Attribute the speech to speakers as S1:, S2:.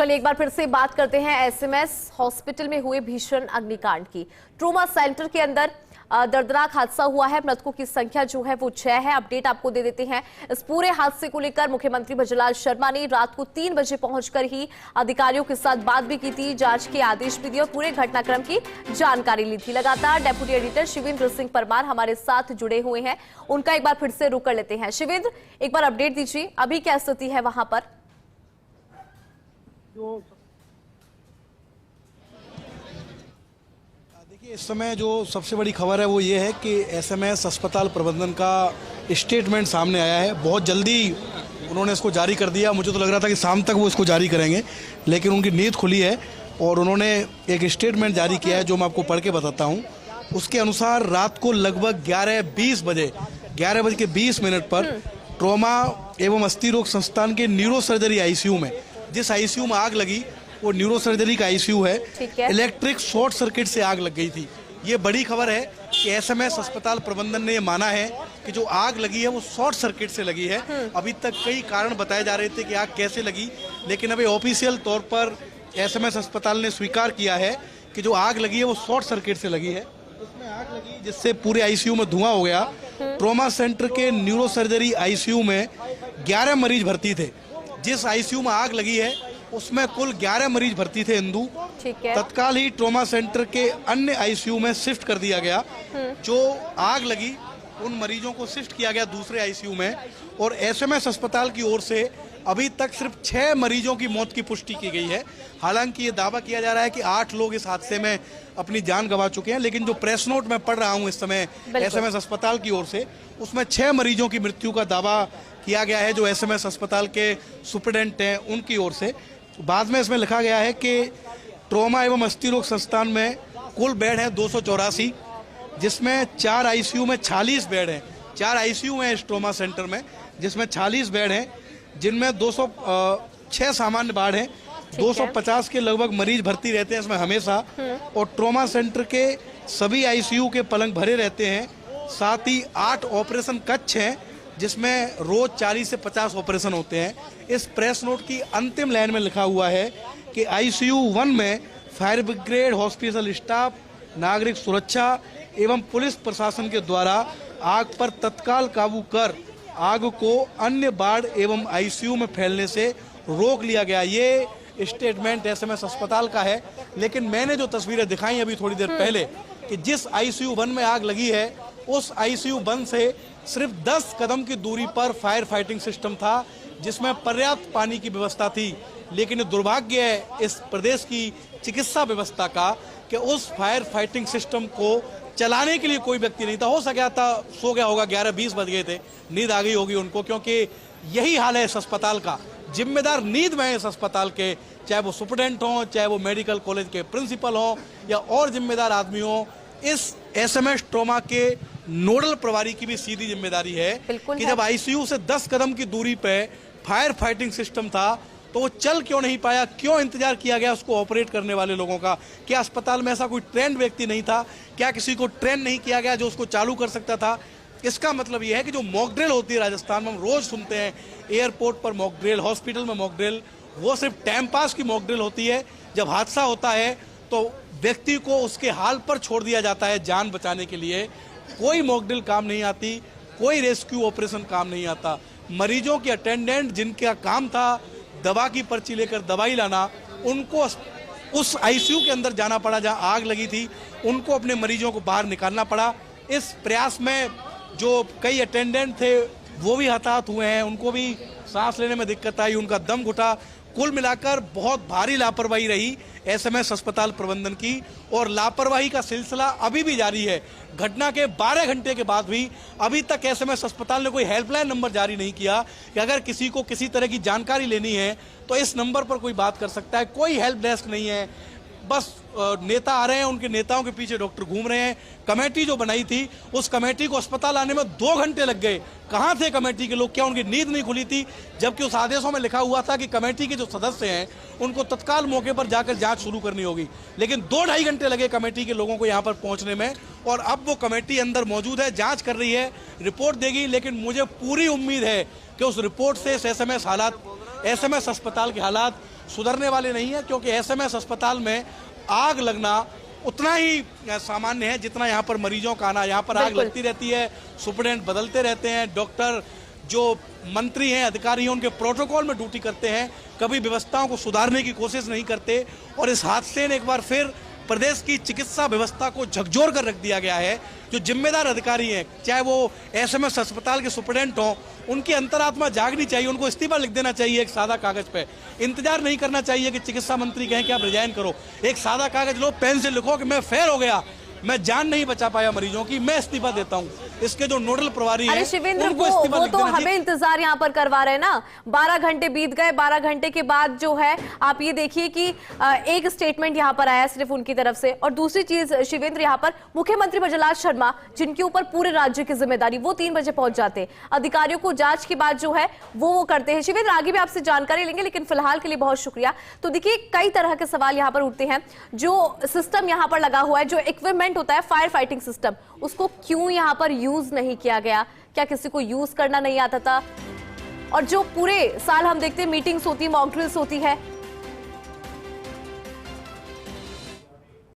S1: चलिए एक बार फिर से बात करते हैं एसएमएस हॉस्पिटल में हुए भीषण अग्निकांड की। ट्रोमा सेंटर के अंदर दर्दनाक हादसा हुआ है। मृतकों की संख्या जो है वो 6 है। अपडेट आपको दे देते हैं। इस पूरे हादसे को लेकर मुख्यमंत्री भजनलाल शर्मा ने रात को 3 बजे पहुंचकर ही अधिकारियों के साथ बात भी की थी, जांच के आदेश भी दिए और पूरे घटनाक्रम की जानकारी ली थी। लगातार डेप्यूटी एडिटर शिवेंद्र सिंह परमार हमारे साथ जुड़े हुए हैं, उनका एक बार फिर से रुख कर लेते हैं। शिवेंद्र, एक बार अपडेट दीजिए, अभी क्या स्थिति है वहां पर?
S2: देखिए, इस समय जो सबसे बड़ी खबर है वो ये है कि एसएमएस अस्पताल प्रबंधन का स्टेटमेंट सामने आया है। बहुत जल्दी उन्होंने इसको जारी कर दिया। मुझे तो लग रहा था कि शाम तक वो इसको जारी करेंगे, लेकिन उनकी नीयत खुली है और उन्होंने एक स्टेटमेंट जारी किया है जो मैं आपको पढ़ के बताता हूँ। उसके अनुसार रात को लगभग 11:20 पर ट्रॉमा एवं अस्थि रोग संस्थान के न्यूरो सर्जरी आईसीयू में, जिस आईसीयू में आग लगी वो न्यूरो सर्जरी का आईसीयू है, इलेक्ट्रिक शॉर्ट सर्किट से आग लग गई थी। ये बड़ी खबर है कि एसएमएस अस्पताल प्रबंधन ने ये माना है कि जो आग लगी है वो शॉर्ट सर्किट से लगी है। अभी तक कई कारण बताए जा रहे थे कि आग कैसे लगी, लेकिन अभी ऑफिशियल तौर पर एसएमएस अस्पताल ने स्वीकार किया है कि जो आग लगी है वो शॉर्ट सर्किट से लगी है। उसमें आग लगी जिससे पूरे आईसीयू में धुआं हो गया। ट्रॉमा सेंटर के न्यूरो सर्जरी आईसीयू में 11 मरीज भर्ती थे। जिस आईसीयू में आग लगी है उसमें कुल 11 मरीज भर्ती थे। इंदु, तत्काल ही ट्रॉमा सेंटर के अन्य आईसीयू में शिफ्ट कर दिया गया। जो आग लगी उन मरीजों को शिफ्ट किया गया दूसरे आईसीयू में। और एसएमएस अस्पताल की ओर से अभी तक सिर्फ 6 मरीजों की मौत की पुष्टि की गई है। हालांकि ये दावा किया जा रहा है कि 8 लोग इस हादसे में अपनी जान गंवा चुके हैं, लेकिन जो प्रेस नोट मैं पढ़ रहा हूँ इस समय एसएमएस अस्पताल की ओर से, उसमें 6 मरीजों की मृत्यु का दावा किया गया है, जो एसएमएस अस्पताल के सुपरिटेंडेंट हैं उनकी ओर से। बाद में इसमें लिखा गया है कि ट्रॉमा एवं अस्थि रोग संस्थान में कुल बेड है 284, जिसमें 4 आईसीयू में 46 बेड हैं। 4 आईसीयू हैं इस ट्रॉमा सेंटर में, जिसमें 46 बेड हैं, जिनमें 206 सामान्य वार्ड हैं। 250 के लगभग मरीज भर्ती रहते हैं इसमें हमेशा। और ट्रॉमा सेंटर के सभी आईसीयू के पलंग भरे रहते हैं। साथ ही 8 ऑपरेशन कक्ष हैं, जिसमें रोज 40 से 50 ऑपरेशन होते हैं। इस प्रेस नोट की अंतिम लाइन में लिखा हुआ है कि आईसीयू 1 में फायर ब्रिगेड, हॉस्पिटल स्टाफ, नागरिक सुरक्षा एवं पुलिस प्रशासन के द्वारा आग पर तत्काल काबू कर आग को अन्य वार्ड एवं आईसीयू में फैलने से रोक लिया गया। ये स्टेटमेंट एसएमएस अस्पताल का है। लेकिन मैंने जो तस्वीरें दिखाई अभी थोड़ी देर पहले कि जिस आईसीयू 1 में आग लगी है उस आईसीयू 1 से सिर्फ 10 कदम की दूरी पर फायर फाइटिंग सिस्टम था, जिसमें पर्याप्त पानी की व्यवस्था थी। लेकिन दुर्भाग्य है इस प्रदेश की चिकित्सा व्यवस्था का कि उस फायर फाइटिंग सिस्टम को चलाने के लिए कोई व्यक्ति नहीं था। हो सका था सो गया होगा, 11:20 बज गए थे, नींद आ गई होगी उनको, क्योंकि यही हाल है इस अस्पताल का। जिम्मेदार नींद में है इस अस्पताल के, चाहे वो सुपरिटेंडेंट हों, चाहे वो मेडिकल कॉलेज के प्रिंसिपल हों या और जिम्मेदार आदमी हों। इस एसएमएस ट्रॉमा के नोडल प्रभारी की भी सीधी जिम्मेदारी है कि जब आईसीयू से 10 कदम की दूरी पे फायर फाइटिंग सिस्टम था तो वो चल क्यों नहीं पाया, क्यों इंतजार किया गया उसको ऑपरेट करने वाले लोगों का? क्या अस्पताल में ऐसा कोई ट्रेंड व्यक्ति नहीं था? क्या किसी को ट्रेन नहीं किया गया जो उसको चालू कर सकता था? इसका मतलब यह है कि जो मॉक ड्रिल होती है राजस्थान में, हम रोज सुनते हैं एयरपोर्ट पर मॉक ड्रिल, हॉस्पिटल में मॉक ड्रिल, वो सिर्फ टाइम पास की मॉक ड्रिल होती है। जब हादसा होता है तो व्यक्ति को उसके हाल पर छोड़ दिया जाता है जान बचाने के लिए। कोई मॉक ड्रिल काम नहीं आती, कोई रेस्क्यू ऑपरेशन काम नहीं आता। मरीजों के अटेंडेंट जिनका काम था दवा की पर्ची लेकर दवाई लाना, उनको उस आईसीयू के अंदर जाना पड़ा जहां आग लगी थी, उनको अपने मरीजों को बाहर निकालना पड़ा। इस प्रयास में जो कई अटेंडेंट थे वो भी हताहत हुए हैं, उनको भी सांस लेने में दिक्कत आई, उनका दम घुटा। कुल मिलाकर बहुत भारी लापरवाही रही एसएमएस अस्पताल प्रबंधन की, और लापरवाही का सिलसिला अभी भी जारी है। घटना के 12 घंटे के बाद भी अभी तक एसएमएस अस्पताल ने कोई हेल्पलाइन नंबर जारी नहीं किया कि अगर किसी को किसी तरह की जानकारी लेनी है तो इस नंबर पर कोई बात कर सकता है। कोई हेल्प डेस्क नहीं है। बस नेता आ रहे हैं, उनके नेताओं के पीछे डॉक्टर घूम रहे हैं। कमेटी जो बनाई थी उस कमेटी को अस्पताल आने में 2 घंटे लग गए। कहां थे कमेटी के लोग? क्या उनकी नींद नहीं खुली थी? जबकि उस आदेशों में लिखा हुआ था कि कमेटी के जो सदस्य हैं उनको तत्काल मौके पर जाकर जांच शुरू करनी होगी। लेकिन 2-2.5 घंटे लगे कमेटी के लोगों को यहां पर पहुंचने में, और अब वो कमेटी अंदर मौजूद है, जांच कर रही है, रिपोर्ट देगी। लेकिन मुझे पूरी उम्मीद है कि उस रिपोर्ट से एसएमएस अस्पताल के हालात सुधरने वाले नहीं है, क्योंकि एसएमएस अस्पताल में आग लगना उतना ही सामान्य है जितना यहाँ पर मरीजों का आना। यहाँ पर आग लगती रहती है, सुपरडेंट बदलते रहते हैं, डॉक्टर जो मंत्री हैं, अधिकारी हैं, उनके प्रोटोकॉल में ड्यूटी करते हैं, कभी व्यवस्थाओं को सुधारने की कोशिश नहीं करते। और इस हादसे ने एक बार फिर प्रदेश की चिकित्सा व्यवस्था को झकझोर कर रख दिया गया है। जो जिम्मेदार अधिकारी हैं, चाहे वो एसएमएस अस्पताल के सुपरडेंट हों, उनकी अंतरात्मा जागनी चाहिए, उनको इस्तीफा लिख देना चाहिए एक सादा कागज पे। इंतजार नहीं करना चाहिए कि चिकित्सा मंत्री कहें कि आप रिजाइन करो। एक सादा कागज लो, पेन से लिखो कि मैं फेल हो गया, मैं जान नहीं बचा पाया मरीजों की, मैं इस्तीफा देता हूं। इसके जो नोडल प्रभारी हैं,
S1: अरे शिवेंद्र,
S2: उनको इस्तीफा
S1: वो
S2: लिख
S1: तो
S2: देना
S1: हमें
S2: चाहिए।
S1: इंतजार यहाँ पर करवा रहे हैं ना। 12 घंटे बीत गए, 12 घंटे के बाद जो है आप ये देखिए कि एक स्टेटमेंट यहाँ पर आया सिर्फ उनकी तरफ से। और दूसरी चीज शिवेंद्र, यहाँ पर मुख्यमंत्री प्रज्वल शर्मा, जिनके ऊपर पूरे राज्य की जिम्मेदारी, वो 3 बजे पहुंच जाते हैं। अधिकारियों को जांच के बाद जो है वो करते हैं। शिवेंद्र, आगे भी आपसे जानकारी लेंगे, लेकिन फिलहाल के लिए बहुत शुक्रिया। तो देखिए, कई तरह के सवाल यहाँ पर उठते हैं। जो सिस्टम यहाँ पर लगा हुआ है, जो इक्विपमेंट होता है फायर फाइटिंग सिस्टम, उसको क्यों यहाँ पर यूज नहीं किया गया? क्या किसी को यूज करना नहीं आता था? और जो पूरे साल हम देखते हैं मीटिंग्स होती है, मॉक ड्रिल्स होती है,